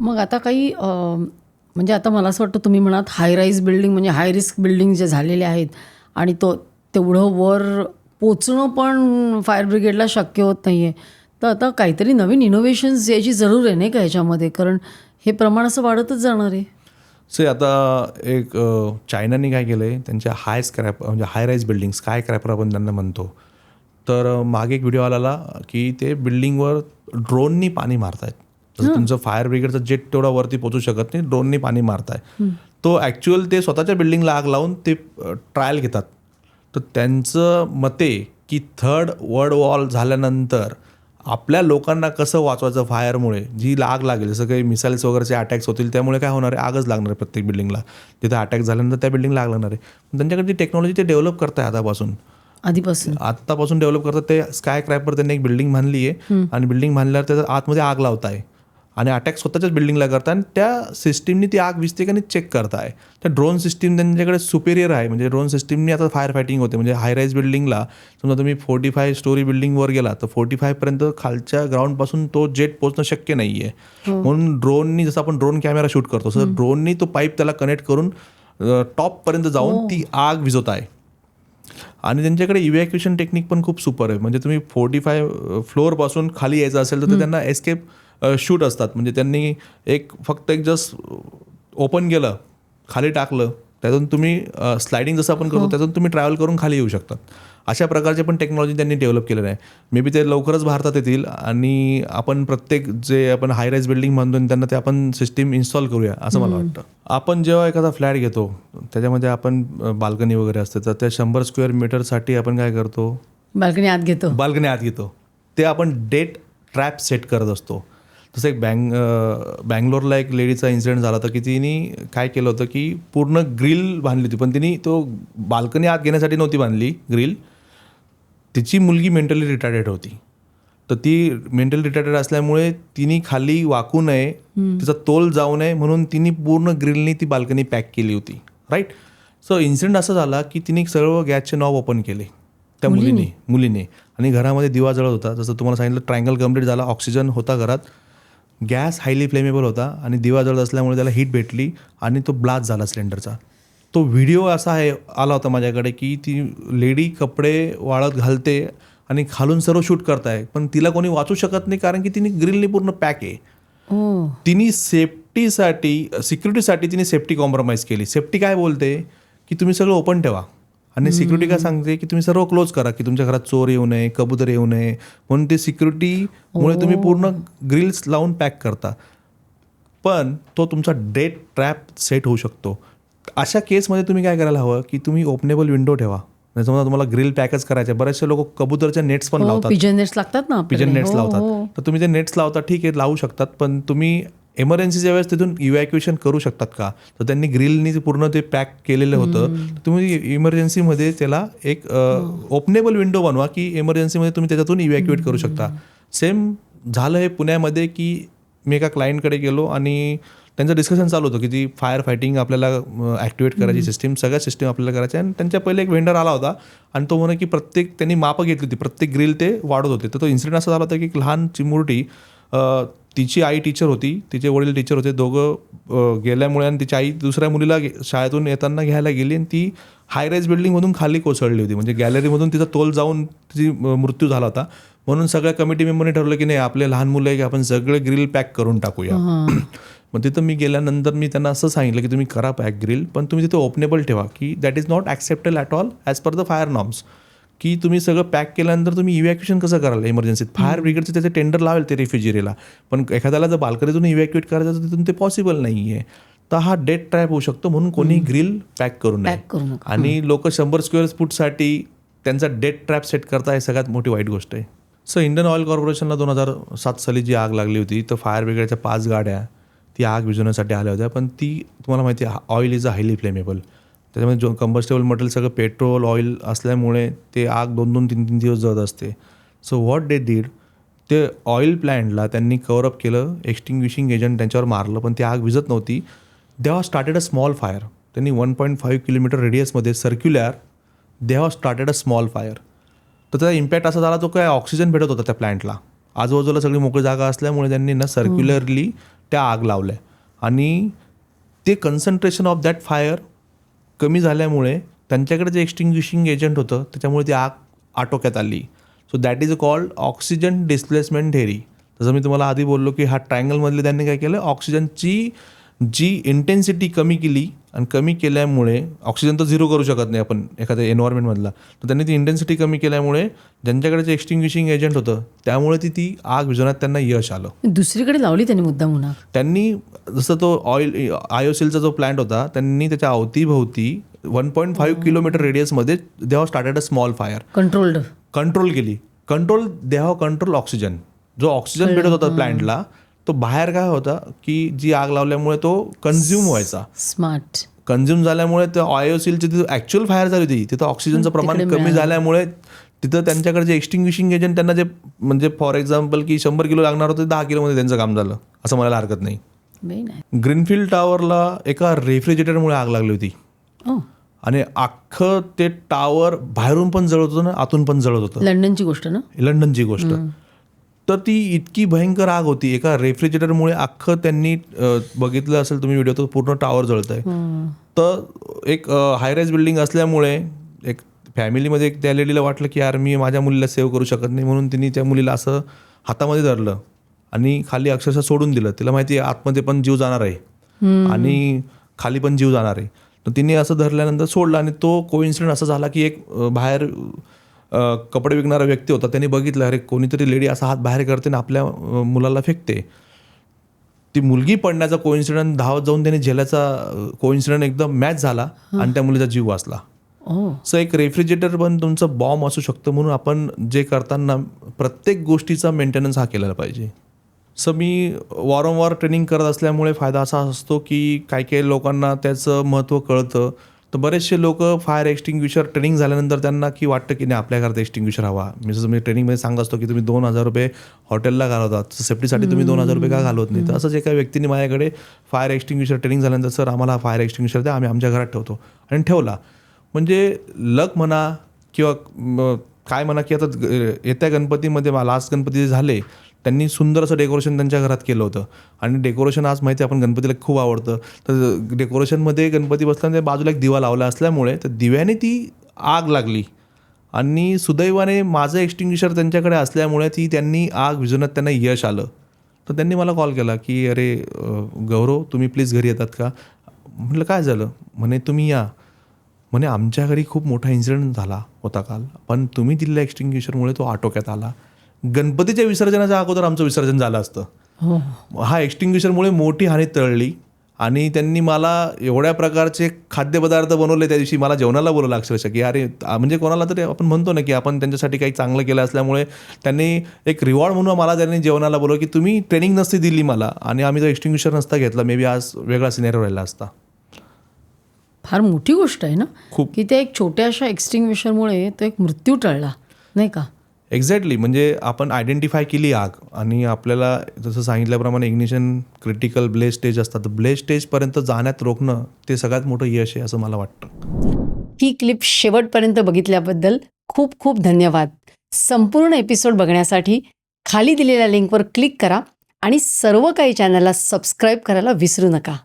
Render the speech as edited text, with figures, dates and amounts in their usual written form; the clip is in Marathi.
मग आता काही म्हणजे आता मला असं वाटतं तुम्ही म्हणात हाय राईज बिल्डिंग म्हणजे हाय रिस्क बिल्डिंग जे झालेले आहेत आणि तेवढं वर पोचणं पण फायर ब्रिगेडला शक्य होत नाही आहे. तर आता काहीतरी नवीन इनोव्हेशन्स याची जरूर आहे नाही का ह्याच्यामध्ये, कारण हे प्रमाण असं वाढतच जाणार आहे. आता एक चायनाने काय केलं आहे, त्यांच्या म्हणजे हाय राईज बिल्डिंग स्काय क्रॅपर आपण त्यांना म्हणतो. तर मागे एक व्हिडिओ आलेला की ते बिल्डिंगवर ड्रोननी पाणी मारतायत. जसं तुमचं फायर ब्रिगेडचं जेट तेवढा वरती पोचू शकत नाही, ड्रोननी पाणी मारताय. तो ॲक्च्युअल ते स्वतःच्या बिल्डिंगला आग लावून ते ट्रायल घेतात. तर त्यांचं मते की 3rd वर्ल्ड वॉर झाल्यानंतर आपल्या लोकांना कसं वाचवायचं फायरमुळे, जी आग लागेल, जसं काही मिसाईल्स वगैरेचे अटॅक्स होतील त्यामुळे काय होणार आहे, आगच लागणार आहे प्रत्येक बिल्डिंगला. तिथं अटॅक झाल्यानंतर त्या बिल्डिंगला आग लागणार आहे. त्यांच्याकडे ती टेक्नॉलॉजी ते डेव्हलप करताय आतापासून डेव्हलप करतात. ते स्काय क्रॅपर त्यांनी एक बिल्डिंग बांधली आहे आणि बिल्डिंग बांधल्यावर त्याच्या आतमध्ये आग लावताय आणि अटॅक स्वतःच्याच बिल्डिंगला करताय आणि त्या सिस्टीमनी ती आग विजते का नाही चेक करताय. त्या ड्रोन सिस्टीम त्यांच्याकडे सुपेरियर आहे. म्हणजे ड्रोन सिस्टीमनी आता फायर फायटिंग होते. म्हणजे हाय राईज बिल्डिंगला समजा तुम्ही 45 स्टोरी बिल्डिंगवर गेला तर 45पर्यंत खालच्या ग्राउंडपासून तो जेट पोहोचणं शक्य नाही आहे. म्हणून ड्रोननी, जसं आपण ड्रोन कॅमेरा शूट करतो तसं ड्रोननी तो पाईप त्याला कनेक्ट करून टॉपपर्यंत जाऊन ती आग विझवत आहे. आणि त्यांच्याकडे इव्हॅक्युएशन टेक्निक पण खूप सुपर आहे. म्हणजे तुम्ही 45 फ्लोअरपासून खाली यायचं असेल तर त्यांना एस्केप शूट असतात. म्हणजे त्यांनी फक्त एक जस्ट ओपन केलं, खाली टाकलं, त्यातून तुम्ही स्लायडिंग जसं आपण करतो त्यातून तुम्ही ट्रॅव्हल करून खाली येऊ शकतात. अशा प्रकारचे पण टेक्नॉलॉजी त्यांनी डेव्हलप केलेलं आहे. मे बी ते लवकरच भारतात येतील आणि आपण प्रत्येक जे आपण हाय राईज बिल्डिंग म्हणतो त्यांना ते आपण सिस्टीम इन्स्टॉल करूया असं मला वाटतं. आपण जेव्हा एखादा फ्लॅट घेतो त्याच्यामध्ये आपण बाल्कनी वगैरे असते तर त्या 100 स्क्वेअर मीटरसाठी आपण काय करतो, बाल्कनी आत घेतो. ते आपण डेट ट्रॅप सेट करत असतो. तसं एक बँगलोरला एक लेडीचा इन्सिडेंट झाला होता की तिने काय केलं होतं की पूर्ण ग्रिल बांधली होती, पण तिने तो बाल्कनी आत घेण्यासाठी नव्हती बांधली ग्रिल. तिची मुलगी मेंटली रिटार्डेड होती. तर ती मेंटली रिटार्डेड असल्यामुळे तिने खाली वाकू नये, तिचा तोल जाऊ नये म्हणून तिने पूर्ण ग्रिलनी ती बाल्कनी पॅक केली होती. राईट. सो इन्सिडेंट असा झाला की तिने सर्व गॅसचे नॉब ओपन केले त्या मुलीने आणि घरामध्ये दिवा जळत होता. जसं तुम्हाला सांगितलं ट्रायंगल कम्प्लीट झाला, ऑक्सिजन होता घरात, गॅस हायली फ्लेमेबल होता आणि दिवा जळत असल्यामुळे त्याला हीट भेटली आणि तो ब्लास्ट झाला सिलेंडरचा. तो व्हिडिओ असा आला होता माझ्याकडे की ती लेडी कपडे वाळत घालते आणि खालून सर्व शूट करताय, पण तिला कोणी वाचू शकत नाही कारण की तिने ग्रिलनी पूर्ण पॅक आहे. तिने सिक्युरिटीसाठी तिने सेफ्टी कॉम्प्रोमाइज केली. सेफ्टी काय बोलते की तुम्ही सगळं ओपन ठेवा आणि सिक्युरिटी काय सांगते की तुम्ही सर्व क्लोज करा की तुमच्या घरात चोर येऊ नये, कबूतर येऊ नये, म्हणून ते सिक्युरिटीमुळे तुम्ही पूर्ण ग्रिल्स लावून पॅक करता. पण तो तुमचा डेट ट्रॅप सेट होऊ शकतो. अशा केसमध्ये तुम्ही काय करायला हवं की तुम्ही ओपनेबल विंडो ठेवा. समजा तुम्हाला ग्रिल पॅकच करायचे, बरेचसे लोक कबूतरच्या नेट्स पण लावतात, पिजन नेट्स लावतात. तर तुम्ही ते नेट्स लावता, ठीक आहे लावू शकतात, पण तुम्ही इमर्जन्सीच्या वेळेस तिथून इव्हॅक्युएशन करू शकतात का? तर त्यांनी ग्रिलनी पूर्ण ते पॅक केलेलं होतं. तुम्ही इमर्जन्सीमध्ये त्याला एक ओपनेबल विंडो बनवा की इमर्जन्सीमध्ये तुम्ही त्याच्यातून इव्हॅक्युएट करू शकता. सेम झालं हे पुण्यामध्ये की मी एका क्लायंटकडे गेलो आणि त्यांचं डिस्कशन चालू होतं की ती फायर फायटिंग आपल्याला ॲक्टिवेट करायची सिस्टीम, सगळ्या सिस्टीम आपल्याला करायच्या. आणि त्यांच्या पहिले एक वेंडर आला होता आणि तो म्हणे की त्यांनी मापं घेतली होती, प्रत्येक ग्रिल ते वाढत होते. तर तो इन्सिडेंट असा झाला होता की एक लहान चिमुरटी, तिची आई टीचर होती, तिचे वडील टीचर होते, दोघं गेल्यामुळे आणि तिची आई दुसऱ्या मुलीला शाळेतून येताना घ्यायला गेली आणि ती हाय राईज बिल्डिंगमधून खाली कोसळली होती. म्हणजे गॅलरीमधून तिचा तोल जाऊन तिची मृत्यू झाला होता. म्हणून सगळ्या कमिटी मेंबरने ठरवलं की नाही, आपले लहान मुलं आहे की आपण सगळे ग्रिल पॅक करून टाकूया. मग तिथं मी गेल्यानंतर मी त्यांना असं सांगितलं की तुम्ही करा पॅक ग्रिल, पण तुम्ही तिथे ओपनेबल ठेवा की that is not acceptable at all as per the fire norms. की तुम्ही सगळं पॅक केल्यानंतर तुम्ही इव्हॅक्युएशन कसं कराल इमर्जन्सीत? फायर ब्रिगेडचे त्याचे टेंडर लावेल ते रेफ्रिजरेला, पण एखाद्याला जर बाल्कनीतून इव्हॅक्युएट करायचं तर तिथून ते पॉसिबल नाही आहे. तर हा डेट ट्रॅप होऊ शकतो, म्हणून कोणी ग्रिल पॅक करू नये. आणि लोक 100 स्क्वेअर फूटसाठी त्यांचा डेट ट्रॅप सेट करता, हे सगळ्यात मोठी वाईट गोष्ट आहे. सो इंडियन ऑइल कॉर्पोरेशनला 2007 साली जी आग लागली होती तर फायर ब्रिगेडच्या 5 गाड्या ती आग विझवण्यासाठी आल्या होत्या. पण ती तुम्हाला माहिती आहे oil is a highly flammable. त्याच्यामध्ये जो कंबस्टेबल मटेरियल सगळं पेट्रोल ऑइल असल्यामुळे ते आग 2-3 दिवस जळत असते. सो व्हॉट दे डीड, ते ऑइल प्लॅन्टला त्यांनी कव्हरअप केलं, एक्सटिंग्विशिंग एजंट त्यांच्यावर मारलं, पण ती आग विझत नव्हती. They have started a small fire. त्यांनी 1.5 किलोमीटर रेडियसमध्ये circular they have started a small fire. तर त्याचा इम्पॅक्ट असा झाला, तो काय ऑक्सिजन भेटत होता त्या प्लॅन्टला. आजूबाजूला सगळी मोकळी जागा असल्यामुळे त्यांनी ना सर्क्युलरली त्या आग लावल्या आणि ते कन्सन्ट्रेशन ऑफ दॅट फायर कमी झाल्यामुळे त्यांच्याकडे जे एक्सटिंग्विशिंग एजंट होतं त्याच्यामुळे ती आग आटोक्यात आली. So that is called oxygen displacement theory. जसं मी तुम्हाला आधी बोललो की हा ट्रायंगलमधले त्यांनी काय केलं, ऑक्सिजनची जी इंटेन्सिटी कमी केली आणि कमी केल्यामुळे ऑक्सिजन तर झिरो करू शकत नाही आपण एखाद्या एन्व्हायरमेंटमधला, तर त्यांनी ती इंटेन्सिटी कमी केल्यामुळे ज्यांच्याकडे जे एक्सटिंग्विशिंग एजंट होतं त्यामुळे ती आग विझवण्यात त्यांना यश आलं. दुसरीकडे लावली त्यांनी मुद्दाम उन्हा. त्यांनी जसं तो आयोसिलचा जो प्लांट होता त्यांनी त्याच्या अवतीभोवती 1.5 किलोमीटर रेडियसमध्ये they have started a small fire. Control केली. They have control oxygen. जो ऑक्सिजन भेटत होता प्लांटला तो बाहेर काय होता की जी आग लावल्यामुळे तो कन्झ्युम व्हायचा. स्मार्ट. कन्झ्युम झाल्यामुळे त्या आयोसिलची तिथं ॲक्च्युअल फायर झाली होती, तिथं ऑक्सिजनचं प्रमाण कमी झाल्यामुळे तिथं त्यांच्याकडे जे एक्सटिंग्विशिंग एजंट त्यांना जे म्हणजे फॉर एक्झाम्पल की 100 किलो लागणार होते 10 किलोमध्ये त्यांचं काम झालं असं म्हणायला हरकत नाही. ग्रीनफील्ड टॉवरला एका रेफ्रिजरेटरमुळे आग लागली होती आणि अख्खं ते टॉवर बाहेरून पण जळत होतं ना आतून पण जळत होतं. लंडनची गोष्ट. तर ती इतकी भयंकर आग होती एका रेफ्रिजरेटरमुळे. अख्खं त्यांनी बघितलं असेल तुम्ही व्हिडिओ, तर पूर्ण टॉवर जळत आहे. तर एक हायराईज बिल्डिंग असल्यामुळे एक फॅमिलीमध्ये त्या लेडीला वाटलं की यार मी माझ्या मुलीला सेव्ह करू शकत नाही, म्हणून तिने त्या मुलीला असं हातामध्ये धरलं आणि खाली अक्षरशः सोडून दिलं. तिला माहिती आहे आतमध्ये पण जीव जाणार आहे आणि खाली पण जीव जाणार आहे. तर तिने असं धरल्यानंतर सोडलं आणि तो कोइन्सिडेंट असा झाला की एक बाहेर कपडे विकणारा व्यक्ती होता, त्यांनी बघितलं अरे कोणीतरी लेडी असा हात बाहेर करते ना आपल्या मुलाला फेकते. ती मुलगी पडण्याचा कोइन्सिडेंट धावत जाऊन त्यांनी झेलाचा कोइन्सिडेंट एकदम मॅच झाला आणि त्या मुलीचा जीव वाचला. सो एक रेफ्रिजरेटर पण तुमचं बॉम्ब असू शकतं, म्हणून आपण जे करताना प्रत्येक गोष्टीचा मेंटेनन्स हा केला पाहिजे. सो मी वारंवार ट्रेनिंग करत असल्यामुळे फायदा असा असतो की काही काही लोकांना त्याचं महत्त्व कळतं. तर बरेचसे लोक फायर एक्सटिंग्विशर ट्रेनिंग झाल्यानंतर त्यांना की वाटतं की नाही आपल्या घरात एक्सटिंग्विशर हवा. मी जसं मी ट्रेनिंगमध्ये सांगत असतो की तुम्ही 2,000 रुपये हॉटेलला घालवतात, सेफ्टीसाठी तुम्ही 2,000 रुपये का घालवत नाही. तर असंच एका व्यक्तीने माझ्याकडे फायर एक्सटिंग्विशर ट्रेनिंग झाल्यानंतर सर आम्हाला फायर एक्सटिंग्विशर द्या, आम्ही आमच्या घरात ठेवतो, आणि ठेवला. म्हणजे लक म्हणा किंवा काय म्हणा की आता येत्या गणपतीमध्ये लास्ट गणपती झाले त्यांनी सुंदर असं डेकोरेशन त्यांच्या घरात केलं होतं. आणि डेकोरेशन आज माहिती आहे आपण गणपतीला खूप आवडतं, तर डेकोरेशनमध्ये गणपती बसल्याने बाजूला एक दिवा लावला असल्यामुळे तर दिव्याने ती आग लागली आणि सुदैवाने माझं एक्सटिंग्विशर त्यांच्याकडे असल्यामुळे त्यांनी आग विझवण्यात त्यांना यश आलं. तर त्यांनी मला कॉल केला की अरे गौरव तुम्ही प्लीज घरी येतात का. म्हटलं काय झालं. म्हणे तुम्ही या. म्हणे आमच्या घरी खूप मोठा इन्सिडेंट झाला होता काल, पण तुम्ही दिलेल्या एक्सटिंग्विशरमुळे तो आटोक्यात आला. गणपतीच्या विसर्जनाच्या अगोदर आमचं विसर्जन झालं असतं. हा एक्सटिंग्विशरमुळे मोठी हानी टळली. आणि त्यांनी मला एवढ्या प्रकारचे खाद्यपदार्थ बनवले त्या दिवशी, मला जेवणाला बोलवलं अक्षरशः की अरे म्हणजे कोणाला तरी आपण म्हणतो ना की आपण त्यांच्यासाठी काही चांगलं केलं असल्यामुळे त्यांनी एक रिवॉर्ड म्हणून मला त्यांनी जेवणाला बोलवलं की तुम्ही ट्रेनिंग नसती दिली मला आणि आम्ही तो एक्सटिंग्विशर नसता घेतला, मे बी आज वेगळा सिनेरिओ राहिला असता. फार मोठी गोष्ट आहे ना खूप, की त्या एक छोट्याशा एक्सटिंग्विशरमुळे तो एक मृत्यू टळला नाही का. एक्झॅक्टली. म्हणजे आपण आयडेंटिफाय केली आग आणि आपल्याला जसं सांगितल्याप्रमाणे इग्निशन क्रिटिकल ब्लेज स्टेज असतात, तर ब्लेज स्टेजपर्यंत जाण्यात रोखणं ते सगळ्यात मोठं यश आहे असं मला वाटतं. ही क्लिप शेवटपर्यंत बघितल्याबद्दल खूप खूप धन्यवाद. संपूर्ण एपिसोड बघण्यासाठी खाली दिलेल्या लिंकवर क्लिक करा आणि सर्व काही चॅनलला सबस्क्राईब करायला विसरू नका.